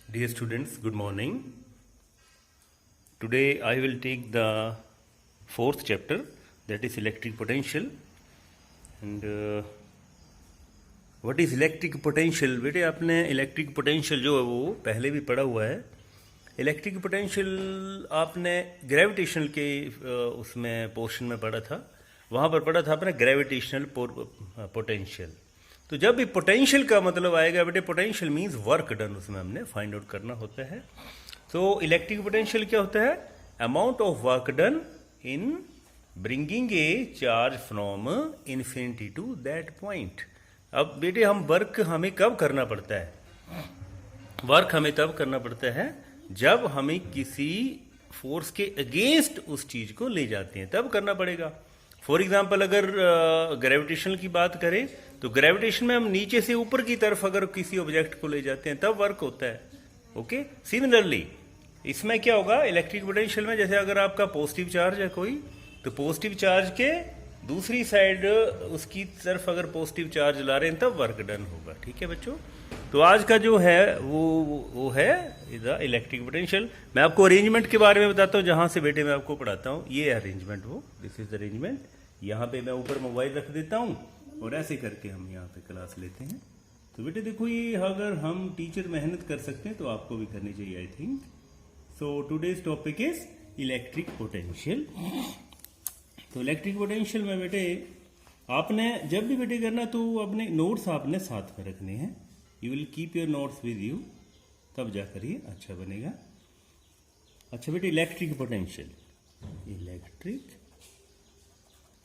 Dear students, good morning. Today I will take the fourth chapter, that is electric potential. And what is electric potential? बेटे आपने electric potential जो है वो पहले भी पढ़ा हुआ है. इलेक्ट्रिक पोटेंशियल आपने ग्रेविटेशनल के उसमें पोर्शन में पढ़ा था. वहाँ पर पढ़ा था आपने ग्रेविटेशनल पोटेंशियल. तो जब भी पोटेंशियल का मतलब आएगा बेटे, पोटेंशियल मींस वर्क डन, उसमें हमने फाइंड आउट करना होता है. तो इलेक्ट्रिक पोटेंशियल क्या होता है? Amount of work done in bringing a charge from infinity to that point. अब बेटे हम वर्क हमें कब करना पड़ता है? वर्क हमें तब करना पड़ता है जब हमें किसी फोर्स के अगेंस्ट उस चीज को ले जाते हैं, तब करना पड़ेगा. फॉर एग्जाम्पल अगर ग्रेविटेशनल की बात करें तो ग्रेविटेशन में हम नीचे से ऊपर की तरफ अगर किसी ऑब्जेक्ट को ले जाते हैं तब वर्क होता है. ओके, सिमिलरली इसमें क्या होगा इलेक्ट्रिक पोटेंशियल में, जैसे अगर आपका पॉजिटिव चार्ज है कोई, तो पॉजिटिव चार्ज के दूसरी साइड उसकी तरफ अगर पॉजिटिव चार्ज ला रहे हैं तब वर्क डन होगा. ठीक है बच्चों, तो आज का जो है वो है द इलेक्ट्रिक पोटेंशियल. मैं आपको अरेंजमेंट के बारे में बताता हूँ जहां से बेटे मैं आपको पढ़ाता हूँ. ये अरेंजमेंट, वो दिस इज अरेंजमेंट. यहाँ पे मैं ऊपर मोबाइल रख देता हूँ और ऐसे करके हम यहाँ पे क्लास लेते हैं. तो बेटे देखो, ये अगर हम टीचर मेहनत कर सकते हैं तो आपको भी करनी चाहिए I think. So today's topic is electric potential. तो इलेक्ट्रिक पोटेंशियल में बेटे आपने जब भी बेटे करना तो अपने नोट्स आपने साथ में रखने हैं. You will keep your notes with you, तब जाकर ये अच्छा बनेगा. अच्छा बेटे, electric potential, electric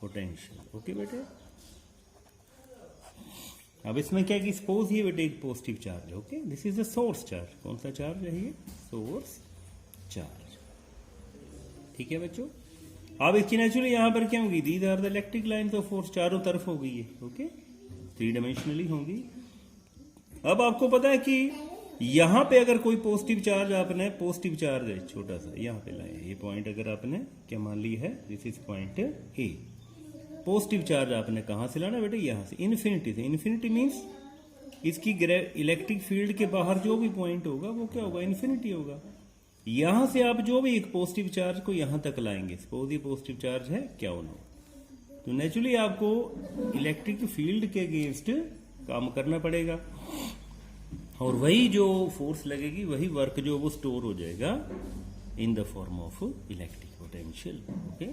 potential. Okay बेटे, अब इसमें क्या कि सपोज ये बेटे एक पॉजिटिव चार्ज है. Okay, this is the source charge. कौन सा चार्ज है ये? Source charge. ठीक है बच्चों, अब इसकी नेचुरली यहां पर क्या होगी? These are the electric lines of force. चारों तरफ हो गई है. ओके, 3 डायमेंशनली होंगी. अब आपको पता है कि यहां पे अगर कोई पॉजिटिव चार्ज आपने, पॉजिटिव चार्ज है छोटा सा यहां पे लाए, ये पॉइंट अगर आपने क्या मान ली है, this is point A. Positive charge आपने कहां से लाना बेटे? यहां से, इन्फिनिटी से. इन्फिनिटी मींस इसकी इलेक्ट्रिक फील्ड के बाहर जो भी पॉइंट होगा वो क्या होगा? इन्फिनिटी होगा. यहां से आप जो भी एक पॉजिटिव चार्ज को यहां तक लाएंगे, सपोज ये पॉजिटिव चार्ज है क्या होना, तो नेचुरली आपको इलेक्ट्रिक फील्ड के अगेंस्ट काम करना पड़ेगा और वही जो फोर्स लगेगी, वही वर्क जो वो स्टोर हो जाएगा in the form of electric potential. Okay,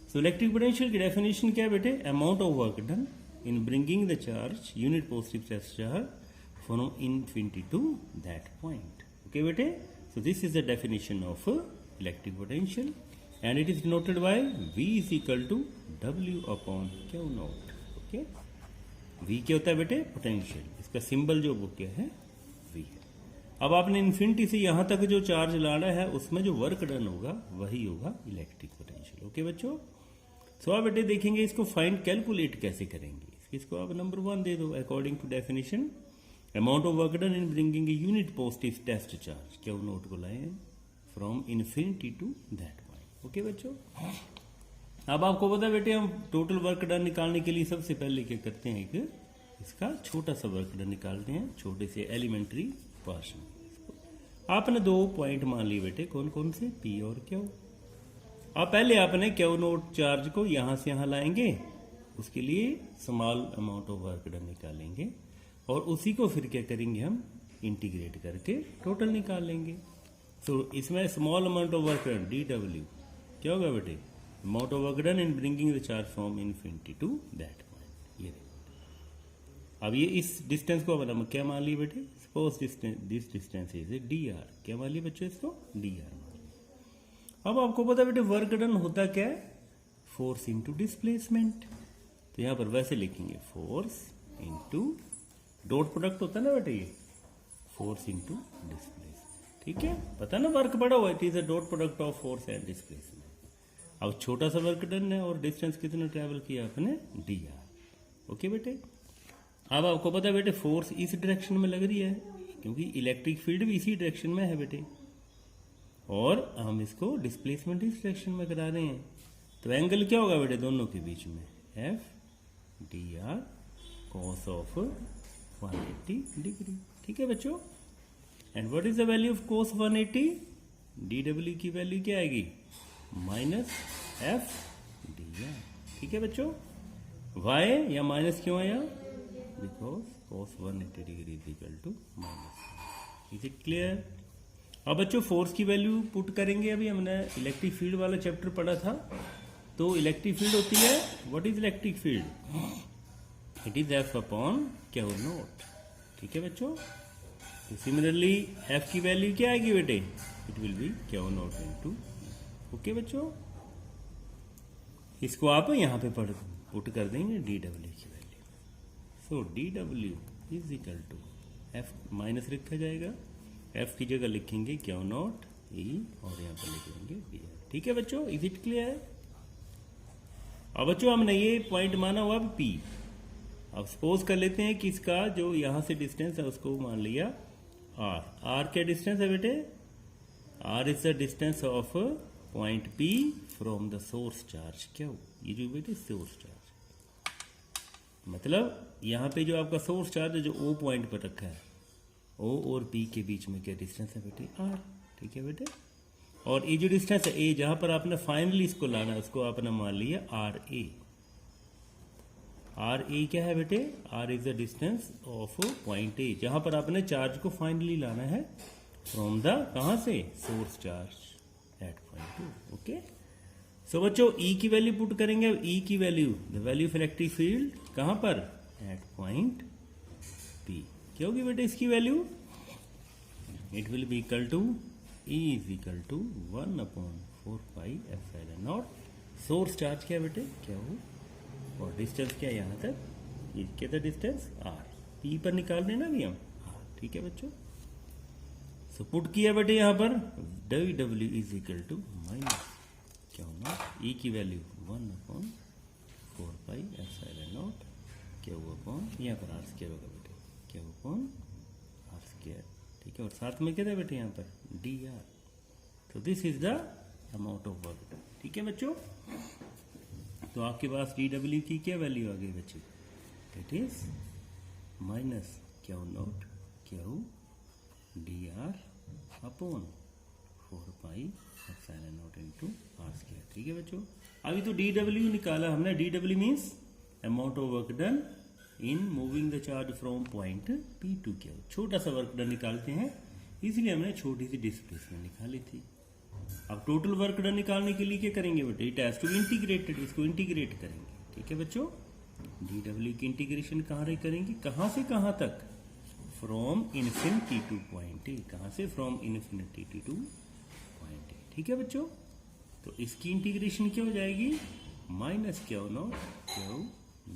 so electric potential की डेफिनेशन क्या है बेटे? Amount of work done in bringing the charge, unit positive charge from infinity to that point. Okay बेटे, so this is the definition of electric potential and it is denoted by V is equal to W upon Q naught. Okay, V क्या होता है बेटे? Potential. इसका symbol जो वो क्या है? V है. अब आपने इन्फिनिटी से यहां तक जो चार्ज लाना है उसमें जो वर्क डन होगा वही होगा इलेक्ट्रिक पोटेंशियल. ओके बच्चों, सो आप बेटे देखेंगे इसको फाइंड कैलकुलेट कैसे करेंगे. इसको आप नंबर 1 दे दो according to definition. Amount of work done in bringing a unit positive test charge, क्या नोट को लाए from infinity to that point. Okay बच्चों, अब आपको पता है बेटे हम टोटल वर्क डन निकालने के लिए सबसे पहले क्या करते हैं, एक इसका छोटा सा वर्क डन निकालते हैं, छोटे से एलिमेंट्री पोर्शन. आपने 2 पॉइंट मान लिए बेटे, कौन कौन से? पी और क्यू. अब पहले आपने क्यू नोट चार्ज को यहां से यहां लाएंगे, उसके लिए small amount of work done निकालेंगे और उसी को फिर क्या करेंगे हम? इंटीग्रेट करके टोटल निकाल लेंगे. सो इसमें small amount of work done DW क्या होगा बेटे? Amount of work done in bringing the charge from infinity to that point. ये अब ये इस डिस्टेंस को हम क्या मान ली बेटे? Suppose this distance is DR. क्या मान ली बच्चों? इसको DR मान ली. अब आपको पता बेटे वर्क डन होता क्या है? Force into displacement. तो यहां पर वैसे लिखेंगे फोर्स इंटू डॉट प्रोडक्ट होता है ना बेटे, ये फोर्स इंटू डिस्प्लेसमेंट. ठीक है, पता ना वर्क बड़ा हुआ, it is a dot product of force and displacement. अब छोटा सा वर्क डन है और डिस्टेंस कितना ट्रेवल किया आपने? DR. ओके बेटे, अब आपको पता है बेटे फोर्स इस डायरेक्शन में लग रही है क्योंकि इलेक्ट्रिक फील्ड भी इसी डायरेक्शन में है बेटे, और हम इसको डिस्प्लेसमेंट इस डायरेक्शन में करा रहे हैं. तो एंगल क्या होगा बेटे दोनों के बीच में? FDR cos of 180 degree. ठीक है बच्चों, and what is the value of cos 180? D W की वैल्यू क्या आएगी? Minus F D R. ठीक है बच्चों, वाई या माइनस क्यों आया? Because cos 180 degree is equal to minus. Is it clear? अब बच्चों फोर्स की वैल्यू पुट करेंगे। अभी हमने इलेक्ट्रिक फील्ड वाला चैप्टर पढ़ा था, तो इलेक्ट्रिक फील्ड होती है, what is electric field? It is F upon Q naught. ठीक है बच्चों, तो सिमिलरली एफ की वैल्यू क्या आएगी बेटे? It will be Q naught into. Okay बच्चों, इसको आप यहां पे पुट कर देंगे डी डब्ल्यू की value. So D W is equal to F minus रखा जाएगा, एफ की जगह लिखेंगे क्यू नॉट ई और यहां पर लिखेंगे बी आर। ठीक है बच्चों, इज इट क्लियर? अब बच्चों हमने ये पॉइंट माना हुआ पी। अब सपोज कर लेते हैं कि इसका जो यहां से डिस्टेंस है उसको मान लिया आर। आर क्या डिस्टेंस है बेटे? R is the distance of point P from the source charge. क्या ये जो बेटे सोर्स चार्ज, मतलब यहां पे जो आपका सोर्स चार्ज है जो ओ पॉइंट पर रखा है, ओ और पी के बीच में क्या डिस्टेंस है बेटे? आर। ठीक है बेटे, और ये जो डिस्टेंस है ए, जहां पर आपने फाइनली इसको लाना है उसको आपने मान लिया आर ए। आर ए क्या है बेटे? R is the distance of point A, जहां पर आपने चार्ज को फाइनली लाना है फ्रॉम द कहां से? Source charge at point two. Okay, so बच्चों ई की वैल्यू पुट करेंगे। अब ई की value, the value of electric field कहां पर? At point P. क्या होगी बेटे इसकी वैल्यू? It will be equal to E is equal to 1/4πε not. Source charge क्या है बेटे? क्या हो, और डिस्टेंस क्या है यहां तक? ये क्या था डिस्टेंस? आर। पी पर निकाल लेना भी हम आर। ठीक है बच्चों, सो पुट किया बेटे यहां पर W W is equal to minus क्या होना? ई की वैल्यू 1/4πε नॉट क्या हुआ अपॉन, यहाँ पर आर स्क्वायर होगा बेटे, क्या हुआ अपॉन आर स्क्वायर। ठीक है, और साथ में क्या था बेटे यहाँ पर? D R. तो this is the amount of work. ठीक है बच्चों, तो आपके पास डी डब्ल्यू की क्या वैल्यू आ गई बच्चे? It is minus Q not Q D R upon 4πε0 into R square. ठीक है बच्चों, अभी तो डी डब्ल्यू निकाला हमने। D W means amount of work done in moving the charge from point P to Q. छोटा सा वर्क डन निकालते हैं, इसलिए हमने छोटी सी डिस्प्लेसमेंट निकाली थी। अब टोटल वर्क डन निकालने के लिए क्या करेंगे बेटे? It has to be integrated, इसको इंटीग्रेट करेंगे। ठीक है बच्चों, डी डब्ल्यू की इंटीग्रेशन कहां करेंगे? कहां से कहां तक? From infinity to point A. कहां से? From infinity to point A. ठीक है बच्चों, तो इसकी इंटीग्रेशन क्या हो जाएगी? Minus Q not Q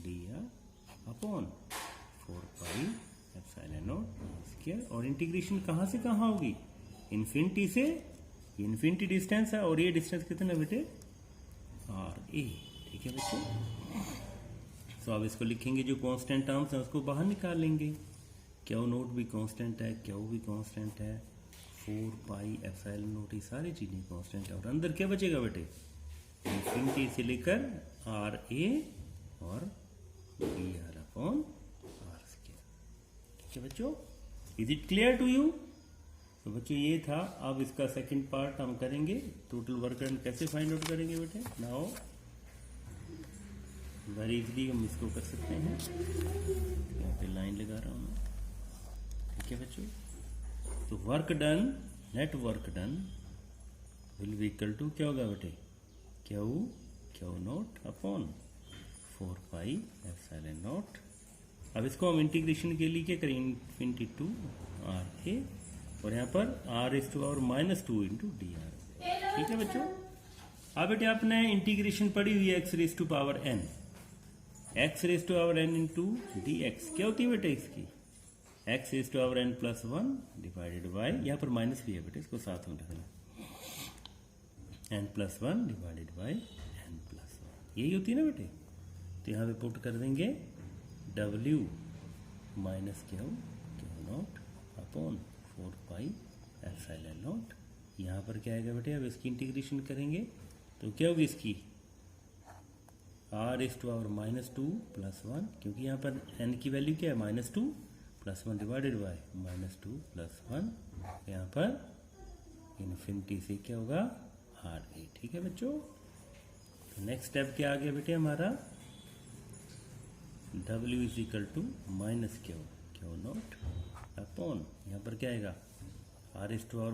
D R upon 4πε0 square. और इंटीग्रेशन कहां से कहां होगी? इन्फिनिटी से, इन्फिनिटी डिस्टेंस है और ये डिस्टेंस कितना है बेटे? R A. ठीक है बच्चों, तो अब इसको लिखेंगे, जो कांस्टेंट टर्म्स है उसको बाहर निकाल लेंगे। क्यू नोट भी कांस्टेंट है, क्यू भी कांस्टेंट है, 4πε0 ये सारी चीजें कांस्टेंट है, और अंदर क्या बचेगा बेटे? इन्फिनिटी से लेकर आर ए और D R upon R square. ठीक है बच्चों, is it clear to you? तो बच्चों ये था। अब इसका सेकंड पार्ट हम करेंगे, टोटल वर्क डन कैसे फाइंड आउट करेंगे बेटे। नाउ वेरी इजीली हम इसको कर सकते हैं। यहाँ पे लाइन लगा रहा हूँ मैं। ठीक है बच्चों, तो work done, net work done will be equal to क्या होगा बेटे? Q not upon 4πε0। अब इसको हम इंटीग्रेशन के लिए क्या करें? इन्फिनिटी टू आर ए, और यहाँ पर आर इज टू और -2 इंटू डी आर। ठीक है बच्चों, अब बेटे आपने इंटीग्रेशन पढ़ी हुई है X raise to power N, X raise to power N into D X. क्या होती है बेटे इसकी? X raise to power N plus 1 divided by, यहाँ पर माइनस भी है बेटे, इसको साथ में रखना, N plus 1 divided by N plus 1। यही होती है ना बेटे। तो यहाँ पे पुट कर देंगे W minus Q not upon 4πε0। यहाँ पर क्या आएगा बेटे? अब इसकी इंटीग्रेशन करेंगे तो क्या होगी इसकी? R is to power -2 plus 1, क्योंकि यहाँ पर एन की वैल्यू क्या है? -2 +1 डिवाइडेड बाय -2 +1, यहाँ पर इन्फिनिटी से क्या होगा RA। ठीक है बच्चों, तो नेक्स्ट स्टेप क्या आ गया बेटे हमारा, W is equal to -Q naught upon, यहाँ पर क्या आएगा R⁻⁻1 और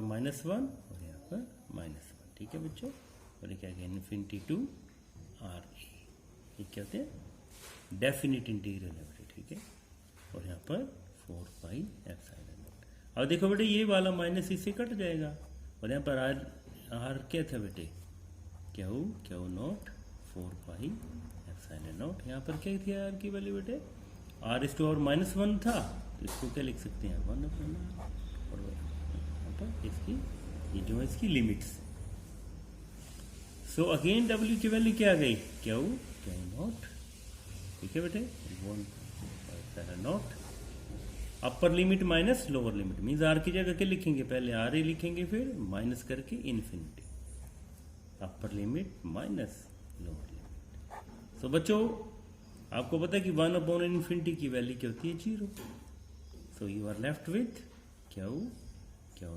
यहाँ पर -1। ठीक है बच्चों, और ये क्या आएगा इन्फिनिटी टू RA। ये क्या होते हैं डेफिनेट इंटीग्रल है बेटे। ठीक है, और यहाँ पर 4πε0। अब देखो बेटे ये वाला माइनस इससे कट जाएगा, और यहाँ पर R क्या था बेटे Q नॉट 4πε0। यहाँ पर क्या थी R की वैल्यू बेटे, R⁻⁻1 था, तो इसको क्या लिख सकते हैं 1/R, और यहाँ पर इसकी ये जो है इसकी लिमिट्स। सो अगेन W की वैल्यू क्या आ गई Q नॉट। ठीक है बेटे 1/0, अपर limit minus lower limit, means R की जगह क्या लिखेंगे, पहले RA लिखेंगे, फिर माइनस करके infinity, upper limit minus lower limit. So बच्चों आपको पता है कि 1/∞ की वैल्यू क्या होती है 0। So you are left with Q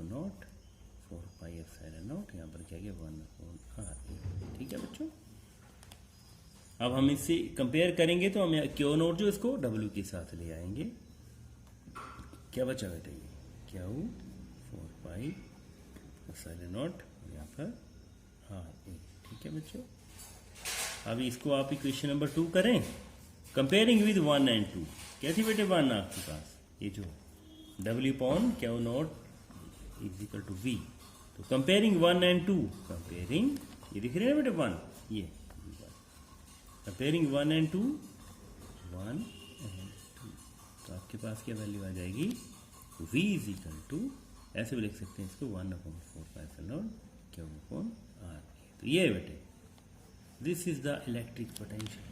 not 4πε0, यहाँ पर क्या गया 1/RA। ठीक है बच्चों, अब हम इससे कंपेयर करेंगे तो हम Q नॉट जो इसको W के साथ ले आएंगे, क्या बचा बेटा ये Q 4πε0 यहाँ पर RA। ठीक है बच्चों, अब इसको आप इक्वेशन नंबर 2 करें, कंपेयरिंग विद 1 एंड 2। क्या थी बेटे 1 आपके पास, ये जो W/Q naught is equal to V, तो कंपेयरिंग 1 एंड 2, कंपेयरिंग ये दिख रहे हैं बेटे 1, ये कंपेयरिंग 1 एंड 2, 1 एंड 2, तो आपके पास क्या वैल्यू आ जाएगी V इज इक्वल टू, ऐसे भी लिख सकते हैं इसको 1/4πε0 Q/RA। तो ये बेटे this is the electric potential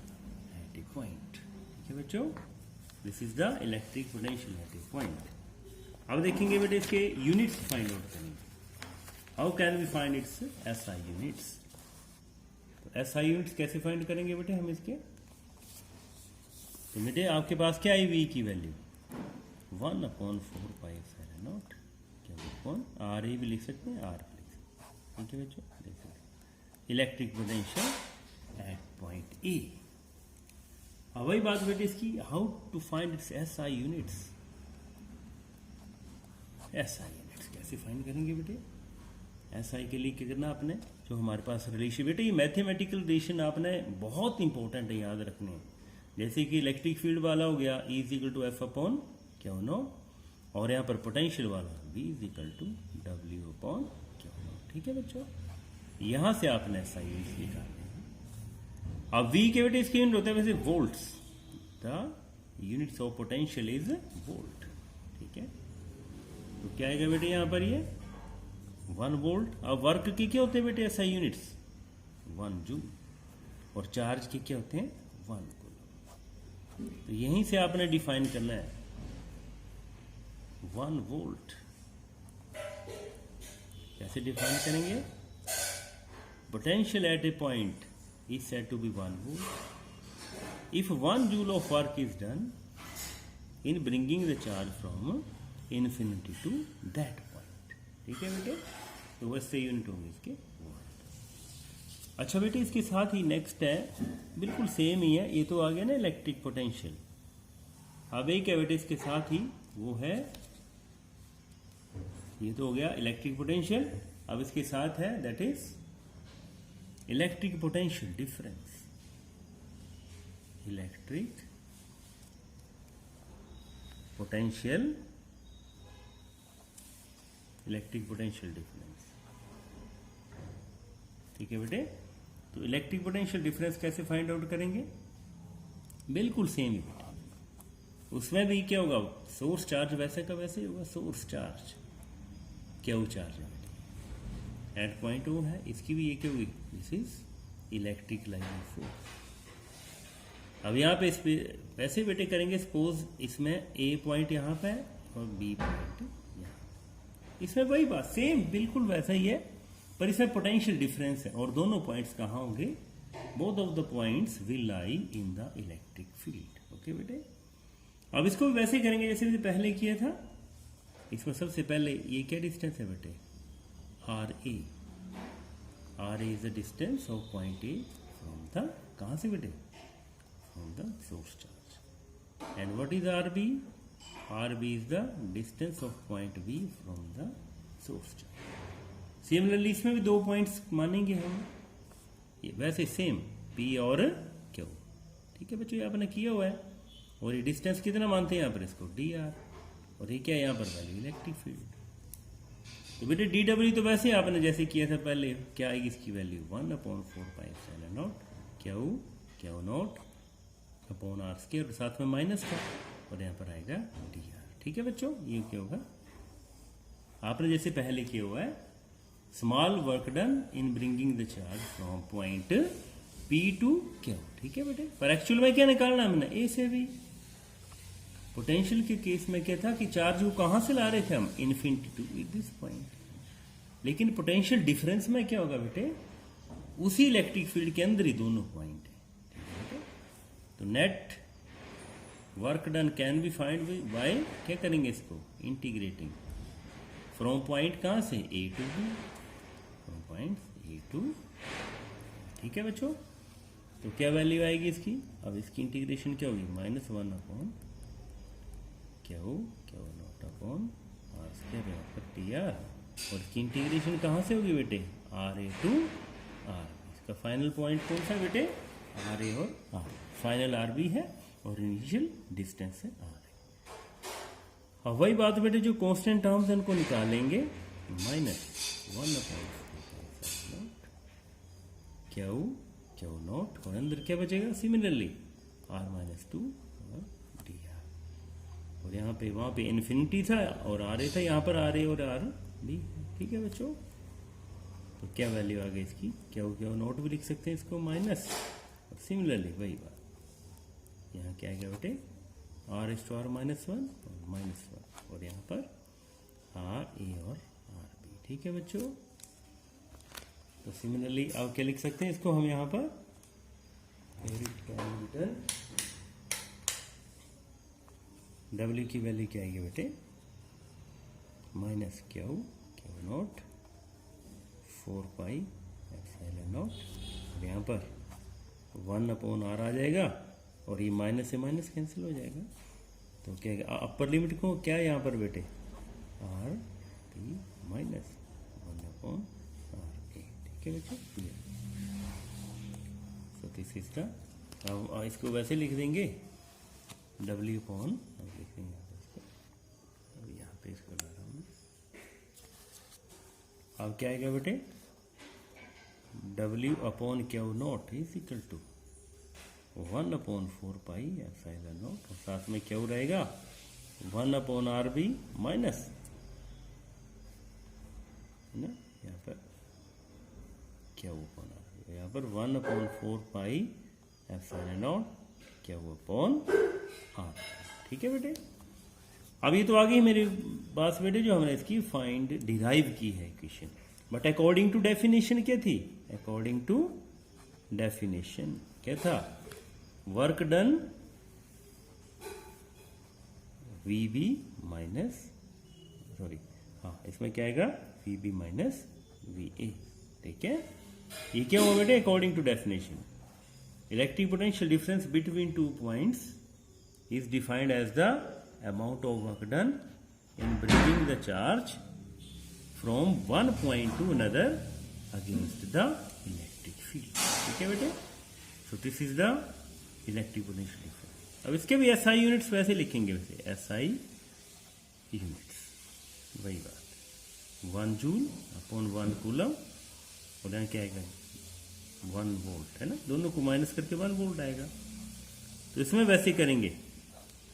at a point. ठीक है बच्चों, this is the electric potential at a point. अब देखेंगे बेटे इसके यूनिट्स फाइंड आउट करेंगे। How can we find its SI units. तो SI यूनिट्स कैसे फाइंड करेंगे बेटे हम इसके, तो बेटे आपके पास क्या आई V की वैल्यू 1/4πε0 Q/RA भी लिख सकते हैं, R भी लिख सकते हैं। ठीक है बच्चों, देख सकते हैं electric potential at point A। अब वही बात बेटे इसकी, how to find its SI units. SI units कैसे फाइंड करेंगे बेटे, SI के लिए क्या करना आपने, जो हमारे पास रिलेशन बेटे ये मैथमेटिकल रिलेशन आपने बहुत इंपॉर्टेंट है याद रखने, जैसे कि इलेक्ट्रिक फील्ड वाला हो गया E is equal to F/Q naught, और यहाँ पर पोटेंशियल वाला V is equal to W/Q naught. ठीक है बच्चों, यहां से आपने SI यूनिट्स निकालने हैं। अब V के बेटे इसके यूनिट होते हैं वैसे volts, the units of potential is volt. ठीक है, तो क्या आएगा बेटे यहाँ पर ये 1 वोल्ट। अब वर्क के क्या होते हैं बेटे SI यूनिट्स 1 जूल, और चार्ज के क्या होते हैं 1 कूलम। तो यहीं से आपने डिफाइन करना है 1 वोल्ट कैसे डिफाइन करेंगे, potential at a point is said to be 1 volt if 1 joule of work is done in bringing the charge from infinity to that point। ठीक है बेटे, तो वैसे यूनिट होंगे इसके वोल्ट। अच्छा बेटे इसके साथ ही नेक्स्ट है, बिल्कुल सेम ही है, ये तो आ गया ना इलेक्ट्रिक पोटेंशियल। अब एक है बेटे इसके साथ ही वो है, ये तो हो गया इलेक्ट्रिक पोटेंशियल। अब इसके साथ है that is electric potential difference. Electric potential difference. ठीक है बेटे, तो इलेक्ट्रिक पोटेंशियल डिफरेंस कैसे फाइंड आउट करेंगे, बिल्कुल सेम ही बेटे। उसमें भी क्या होगा, सोर्स चार्ज वैसे का वैसे ही होगा, सोर्स चार्ज Q चार्ज है एट पॉइंट O है, इसकी भी ये क्या होगी, this is electric line force. अब यहाँ पे इस पे वैसे बेटे करेंगे, सपोज इसमें A पॉइंट यहाँ पे है और B पॉइंट यहाँ, इसमें वही बात सेम बिल्कुल वैसा ही है, पर इसमें पोटेंशियल डिफरेंस है। और दोनों पॉइंट्स कहाँ होंगे, both of the points will lie in the electric field. Okay बेटे, अब इसको भी वैसे करेंगे जैसे भी पहले किया था। इसमें सबसे पहले ये क्या डिस्टेंस है बेटे, R A. R A is the distance of point A from the, कहाँ से बेटे, from the source charge. And what is R B, R B is the distance of point B from the source charge. Similarly इसमें भी 2 points मानेंगे हम, ये वैसे same P और क्यू। ठीक है बच्चों, ये आपने किया हुआ है। और ये डिस्टेंस कितना मानते हैं यहाँ पर इसको, डी आर। और ये क्या है यहाँ पर वैल्यू, इलेक्ट्रिक फील्ड। तो बेटे डी डब्ल्यू तो वैसे आपने जैसे किया था पहले, क्या आएगी इसकी value 1/4πε0 Q Q not upon R square, और साथ में माइनस का, और यहाँ पर आएगा डी आर। ठीक है बच्चों, ये क्या होगा, आपने जैसे पहले किया हुआ है, small work done in bringing the charge from point P to Q. ठीक है बेटे, पर एक्चुअल में क्या निकालना है हमने, ए से बी। पोटेंशियल के केस में क्या था कि चार्ज को कहां से ला रहे थे हम, इन्फिनिटी टू दिस पॉइंट। लेकिन पोटेंशियल डिफरेंस में क्या होगा बेटे, उसी इलेक्ट्रिक फील्ड के अंदर ही दोनों पॉइंट है। तो net work done can be find by, क्या करेंगे इसको, इंटीग्रेटिंग फ्रॉम पॉइंट कहां से, A to B, from point A to. ठीक है बच्चों, तो क्या वैल्यू आएगी इसकी, अब इसकी इंटीग्रेशन क्या होगी, -1 upon Q Q not upon R square यहाँ पर टी आर। और इसकी इंटीग्रेशन कहाँ से होगी बेटे, आर ए टू आर। इसका फाइनल पॉइंट कौन सा बेटे, आर ए और आर। फाइनल आर बी है और इनिशियल डिस्टेंस है आर ए। अब वही बात बेटे, जो कांस्टेंट टर्म्स हैं उनको निकालेंगे, -1 अपॉन क्यू क्यू नॉट, और अंदर क्या बचेगा, सिमिलरली r-2 और डी आर। और यहाँ पे वहाँ पे इन्फिनिटी था और आर ए था, यहाँ पर आर ए और आर बी। ठीक है बच्चों, तो क्या वैल्यू आ गई इसकी, क्यू क्यू नॉट भी लिख सकते हैं इसको माइनस, और सिमिलरली वही बात यहाँ क्या आ गया बेटे, r⁻⁻1 और -1, और यहाँ पर आर ए और आर बी। ठीक है बच्चों, तो सिमिलरली अब क्या लिख सकते हैं इसको हम यहाँ पर, W की वैल्यू क्या आएगी बेटे, -क्यू क्यू नॉट 4πε0। यहाँ पर 1 अपॉन आर आ जाएगा, और ये माइनस से माइनस कैंसिल हो जाएगा। तो क्या अपर लिमिट को क्या है यहाँ पर बेटे, R B minus 1 upon R A. ठीक है बच्चों, सो दिस इज द, अब इसको वैसे लिख देंगे W अपॉन, अब लिख देंगे अब यहाँ पे इसको ला रहा हूँ। अब क्या आएगा बेटे, W upon Q not is equal to 1/4πε0, और साथ में क्यू रहेगा 1 अपॉन आर बी माइनस, है ना, यहाँ पर क्यू अपॉन आर, यहाँ पर 1/4πε0 क्यू अपॉन आर। ठीक है बेटे, अब ये तो आ गई मेरी बात बेटे, जो हमने इसकी फाइंड डिराइव की है equation. But according to definition क्या थी, अकॉर्डिंग टू डेफिनेशन क्या था, work done V B minus, sorry हाँ इसमें क्या आएगा, V B minus V A. ठीक है, ये क्या हुआ बेटे, according to definition electric potential difference between 2 points is defined as the amount of work done in bringing the charge from one point to another against the electric field. ठीक है बेटे, so this is the electric potential difference। अब इसके भी SI units वैसे लिखेंगे, वैसे SI units वही बात, 1 जूल अपॉन 1 कूलम, और यहाँ क्या आएगा 1 वोल्ट, है ना, दोनों को माइनस करके 1 वोल्ट आएगा। तो इसमें वैसे करेंगे,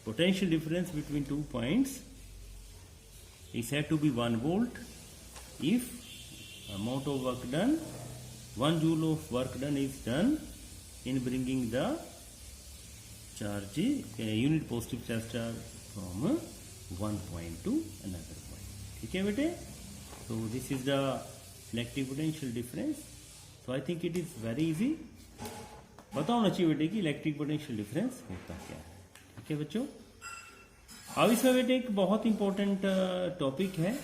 potential difference between 2 points is said to be 1 volt if amount of work done, 1 joule of work done is done in bringing the charge, unit positive charge from one point to another point। ठीक है बेटे, so this is the electric potential difference। so I think it is very easy, पता होना चाहिए बेटे कि electric potential difference होता क्या है। ठीक है बच्चों, अब इसमें बेटे एक बहुत इंपॉर्टेंट टॉपिक है,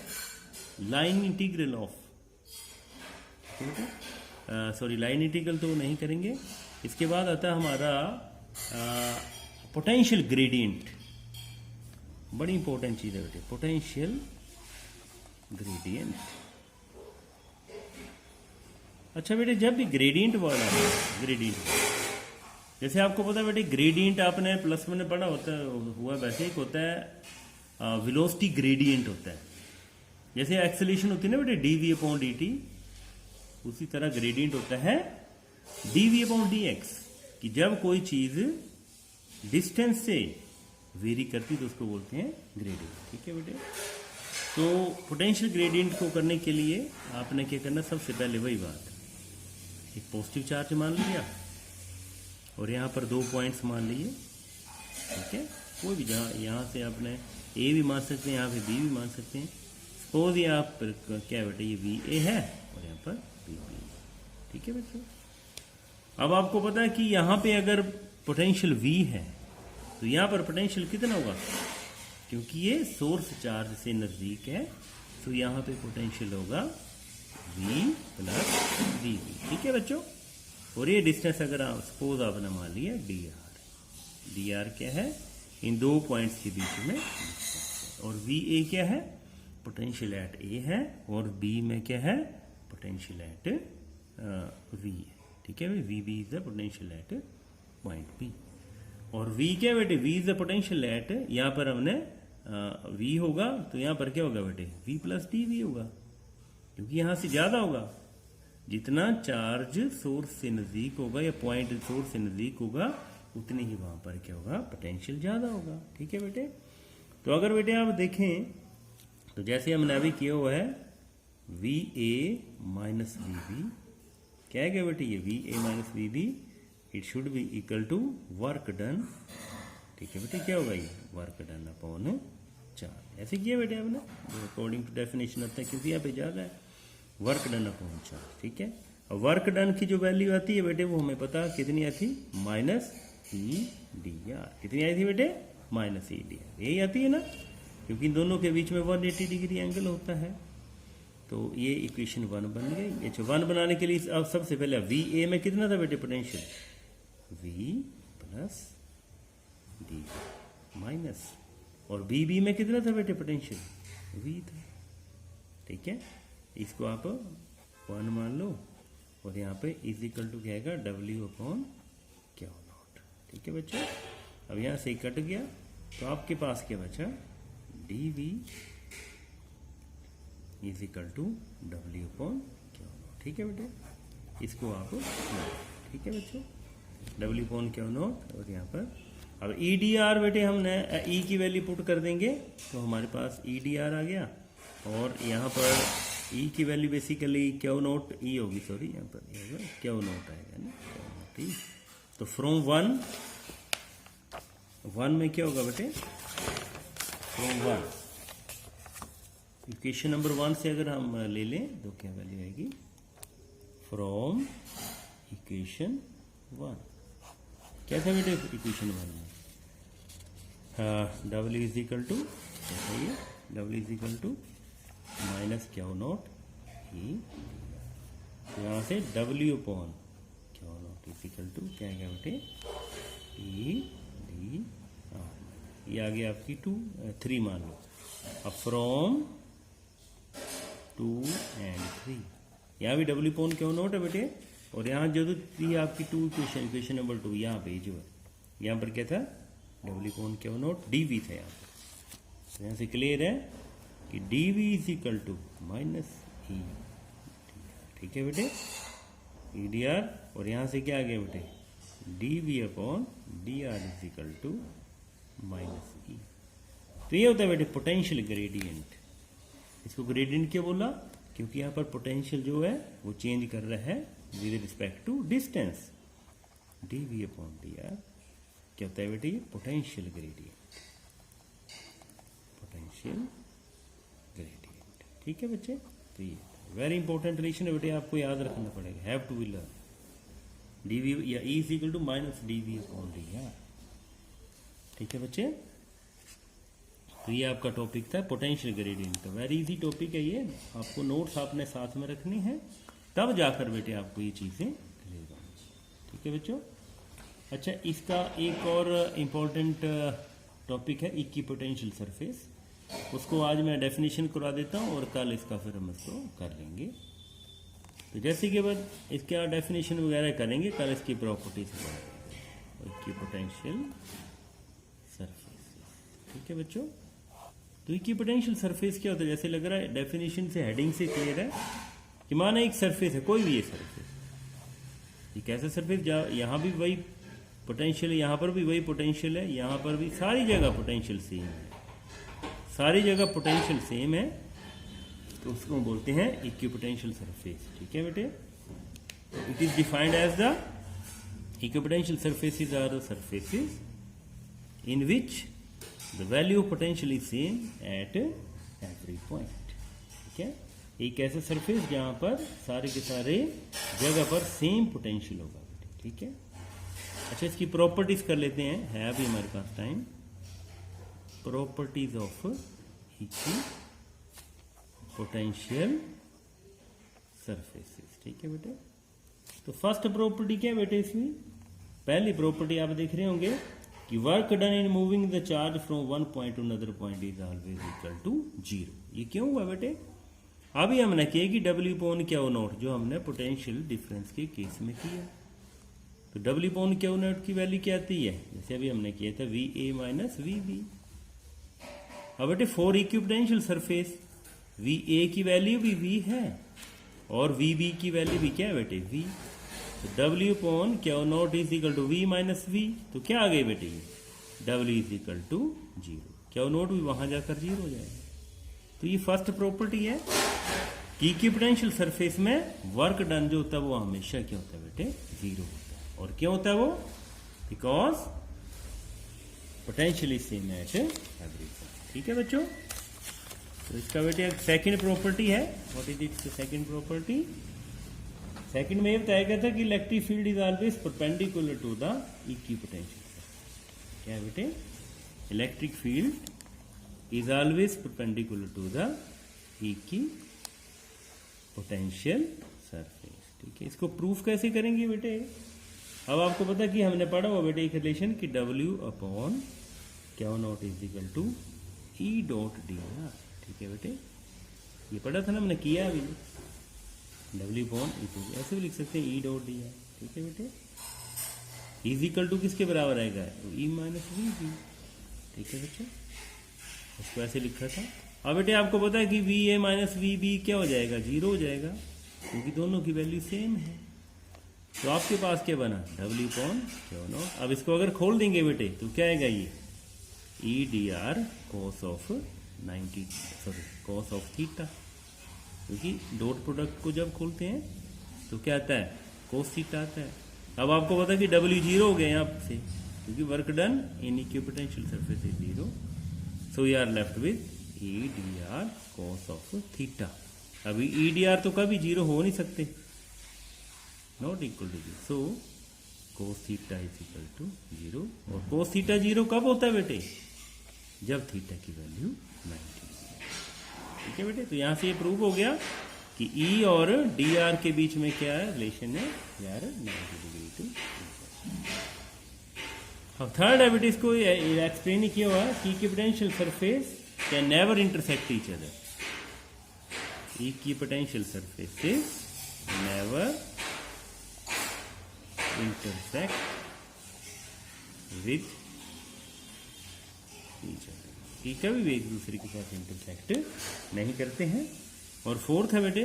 line integral of, sorry line integral तो नहीं करेंगे। इसके बाद आता है हमारा पोटेंशियल ग्रेडियंट, बड़ी इंपॉर्टेंट चीज है बेटे, पोटेंशियल ग्रेडियंट। अच्छा बेटे, जब भी ग्रेडियंट वर्ड आता है, ग्रेडियंट, जैसे आपको पता है बेटे ग्रेडियंट आपने प्लस में पढ़ा होता है, हुआ वैसे एक होता है वेलोसिटी ग्रेडियंट होता है। जैसे एक्सेलेरेशन होती है ना बेटे D V upon D T, उसी तरह ग्रेडियंट होता है D V upon D X, कि जब कोई चीज डिस्टेंस से वेरी करती तो उसको बोलते हैं ग्रेडियंट। ठीक है बेटे, तो पोटेंशियल ग्रेडियंट को करने के लिए आपने क्या करना, सबसे पहले वही बात, एक पॉजिटिव चार्ज मान लिया और यहाँ पर 2 पॉइंट्स मान लिए। ठीक है, कोई भी जहाँ, यहाँ से आपने ए भी मान सकते हैं, यहाँ पे बी भी मान सकते हैं। सपोज यहाँ पर क्या है बेटे, ये वी ए है और यहाँ पर बी बी। ठीक है बच्चों, अब आपको पता है कि यहाँ पे अगर पोटेंशियल वी है तो यहाँ पर पोटेंशियल कितना होगा, क्योंकि ये सोर्स चार्ज से नजदीक है, तो यहाँ पे पोटेंशियल होगा v प्लस वी वी। ठीक है बच्चों, और ये डिस्टेंस अगर आप सपोज आपने मान लिया डी आर, डी आर क्या है, इन 2 पॉइंट्स के बीच में डिस्टेंस है। और वी ए क्या है, पोटेंशियल एट ए है, और बी में क्या है, पोटेंशियल एट वी है। ठीक है, V B is the potential at point B, और v क्या है बेटे, v is the potential at, यहाँ पर हमने v होगा तो यहाँ पर क्या होगा बेटे, v प्लस डी वी होगा, क्योंकि यहाँ से ज्यादा होगा। जितना चार्ज सोर्स से नजदीक होगा या पॉइंट सोर्स से नजदीक होगा, उतने ही वहां पर क्या होगा, पोटेंशियल ज्यादा होगा। ठीक है बेटे, तो अगर बेटे आप देखें तो जैसे हमने अभी किया हुआ है V A minus V B, क्या है क्या बेटे, ये V A minus V B, it should be equal to work done. ठीक है बेटे, क्या होगा ये, वर्क डन अपॉन चार्ज। ऐसे किया बेटे आपने, अकॉर्डिंग टू डेफिनेशन आता है, क्योंकि यहाँ पे ज्यादा है, वर्क डन अपॉन चार्ज। ठीक है, और वर्क डन की जो वैल्यू आती है बेटे, वो हमें पता कितनी आती, माइनस ई डी आर। कितनी आई थी बेटे, माइनस ई डी आर, यही आती है ना, क्योंकि इन दोनों के बीच में 180 डिग्री एंगल होता है। तो ये इक्वेशन 1 बन गई। अच्छा, 1 बनाने के लिए अब सबसे पहले वी ए में कितना था बेटे potential, V plus D minus, और बी बी में कितना था बेटे पोटेंशियल, वी था। ठीक है, इसको आप 1 मान लो, और यहाँ पे इज इक्वल टू क्या आएगा, डब्ल्यू अपॉन क्यू नॉट। ठीक है बच्चों, अब यहाँ से कट गया तो आपके पास क्या बचा, D V is equal to W upon Q naught. ठीक है बेटे, इसको आप, ठीक है बच्चों, डब्ल्यू अपॉन क्यू नॉट, और यहाँ पर अब ई डी आर बेटे हमने ई की वैल्यू पुट कर देंगे तो हमारे पास ई डी आर आ गया, और यहाँ पर ई की वैल्यू बेसिकली क्यू नॉट ई होगी, सॉरी यहाँ पर क्यू नॉट आएगा ना, क्यू नॉट ई। तो फ्रॉम 1 में क्या होगा बेटे, फ्रॉम 1, इक्वेशन नंबर 1 से अगर हम ले लें तो क्या वैल्यू आएगी, फ्रॉम इक्वेशन 1, क्या था बेटे इक्वेशन 1 में, डब्ल्यू इज इक्वल टू, बताइए, W is equal to minus Q not E, तो यहाँ से W upon Q not is equal to क्या आएगा बेटे, ई डी आर। ये आ गया आपकी 3 मान लो। अब फ्रॉम 2 एंड 3, यहाँ भी डब्ल्यू अपॉन क्यू नॉट है बेटे, और यहाँ जो थी आपकी 2 इक्वेशन नंबर 2, यहाँ पे जो है, यहाँ पर क्या था, W upon Q not D V था यहाँ पर। तो यहाँ से क्लियर है कि D V is equal to minus E. ठीक है बेटे, ई डी आर, और यहाँ से क्या आ गया बेटे, D V upon D R is equal to minus E. तो ये होता है बेटे पोटेंशियल ग्रेडियंट। इसको ग्रेडियंट क्यों बोला, क्योंकि यहाँ पर पोटेंशियल जो है वो चेंज कर रहा है with respect to distance. D V upon D R क्या होता है बेटे, ये पोटेंशियल ग्रेडियंट, पोटेंशियल ग्रेडियंट। ठीक है बच्चे, तो ये वेरी इंपॉर्टेंट रिलेशन है बेटे, आपको याद रखना पड़ेगा, have to be learn. D V या E is equal to minus D V upon D R. ठीक है बच्चे, तो ये आपका टॉपिक था पोटेंशियल ग्रेडियंट का। वेरी इजी टॉपिक है ये, आपको नोट्स आपने साथ में रखनी है, तब जाकर बेटे आपको ये चीज़ें मिलेगा। ठीक है बच्चों। अच्छा, इसका एक और इम्पोर्टेंट टॉपिक है इक्विपोटेंशियल सरफेस, उसको आज मैं डेफिनेशन करवा देता हूँ और कल इसका फिर हम इसको कर लेंगे। तो जैसे कि बाद इसका डेफिनेशन वगैरह करेंगे, कल इसकी प्रॉपर्टीज इक्विपोटेंशियल सरफेस। ठीक है बच्चों। तो इक्विपोटेंशियल सरफेस क्या होता है, जैसे लग रहा है डेफिनेशन से, हेडिंग से क्लियर है कि माना एक सरफेस है, कोई भी ये सरफेस, एक ऐसा सरफेस जहाँ यहाँ भी वही पोटेंशियल है, यहाँ पर भी वही पोटेंशियल है, यहाँ पर भी, सारी जगह पोटेंशियल सेम है, सारी जगह पोटेंशियल सेम है, तो उसको बोलते हैं इक्विपोटेंशियल सरफेस। ठीक है बेटे। It is defined as the equipotential surfaces are surfaces in which the value of potential is same at every point. ठीक है, एक ऐसा सरफेस जहां पर सारे के सारे जगह पर सेम पोटेंशियल होगा बेटे। ठीक है। अच्छा, इसकी प्रॉपर्टीज कर लेते हैं, है अभी हमारे पास time. Properties of equipotential surfaces. ठीक है बेटे। तो फर्स्ट प्रॉपर्टी क्या है बेटे इसमें, पहली प्रॉपर्टी आप देख रहे होंगे कि work done in moving the charge from one point to another point is always equal to 0। ये क्यों हुआ बेटे, अभी हमने किया कि W पॉन क्यू नॉट, जो हमने पोटेंशियल डिफरेंस के केस में किया, तो W पॉन क्यू नॉट की वैल्यू क्या आती है, जैसे अभी हमने किया था VA माइनस VB। अब बेटे फॉर इक्विपोटेंशियल सरफेस VA की वैल्यू भी V है और VB की वैल्यू भी क्या है बेटे V। तो W upon Q not is equal to V minus V, तो क्या आ गए बेटे ये W is equal to 0, Q naught भी वहां जाकर 0 हो जाएगा। तो ये फर्स्ट प्रॉपर्टी है कि इक्विपोटेंशियल सरफेस में वर्क डन जो होता है वो हमेशा क्या होता है बेटे 0 होता है। और क्यों होता है वो, because potential is same at every point. ठीक है बच्चों। तो इसका बेटे सेकंड प्रॉपर्टी है, what is its second property. Second में ये बताया गया था कि electric field is always perpendicular to the equipotential. क्या है बेटे, electric field is always perpendicular to the equipotential surface। ठीक है, इसको प्रूफ कैसे करेंगे बेटे, अब आपको पता कि हमने पढ़ा हुआ बेटे एक रिलेशन कि W upon Q not is equal to E dot dr। ठीक है बेटे, ये पढ़ा था ना हमने, किया अभी। W अपॉन ऐसे भी लिख सकते हैं E डॉट dr। ठीक है बेटे, इज इक्वल टू किसके बराबर आएगा, E माइनस VB। ठीक है बच्चों, इसको ऐसे लिखा था। अब बेटे आपको पता है कि VA माइनस VB क्या हो जाएगा, 0 हो जाएगा, क्योंकि दोनों की वैल्यू सेम है। तो आपके पास क्या बना, W पॉन क्यू नॉट। अब इसको अगर खोल देंगे बेटे तो क्या आएगा, ये E dr cos of 90, sorry cos of theta, क्योंकि डॉट प्रोडक्ट को जब खोलते हैं तो क्या आता है, cos थीटा आता है। अब आपको पता है कि W 0 हो गया यहाँ से, क्योंकि work done in equipotential surface is 0। So we are left with E dr cos of theta। अभी E dr तो कभी 0 हो नहीं सकते, not equal to 0, so cos theta is equal to 0। और cos थीटा 0 कब होता है बेटे, जब थीटा की वैल्यू 90। ठीक है बेटे, तो यहां से ये प्रूव हो गया कि E और dr के बीच में क्या है रिलेशन है, यार 90 डिग्री टू। अब थर्ड है बेटे, इसको एक्सप्लेन ही किया हुआ कि equipotential surface can never intersect each other. Equipotential surfaces never intersect with each other, ये कभी भी एक दूसरे के साथ इंटरसेक्ट नहीं करते हैं। और फोर्थ है बेटे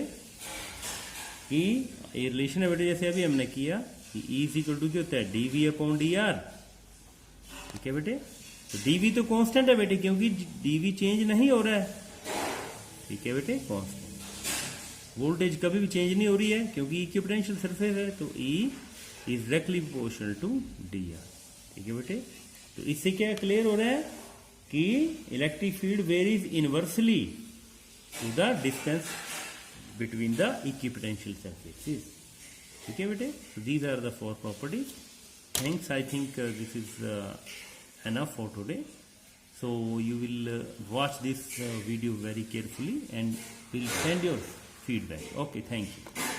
कि ये रिलेशन है बेटे, जैसे अभी हमने किया कि E इज इक्वल टू क्या होता है, dV अपॉन dr। ठीक है बेटे, तो dV तो कांस्टेंट है बेटे, क्योंकि dV चेंज नहीं हो रहा है। ठीक है बेटे, कांस्टेंट। वोल्टेज कभी भी चेंज नहीं हो रही है, क्योंकि इक्विपोटेंशियल सरफेस है, तो E is directly proportional to dr। ठीक है बेटे, तो इससे क्या क्लियर हो रहा है कि electric field varies inversely to the distance between the equipotential surfaces. ठीक है बेटे, so these are the 4 properties। Thanks, I think this is enough for today। So you will watch this video very carefully and will send your feedback. Okay, thank you.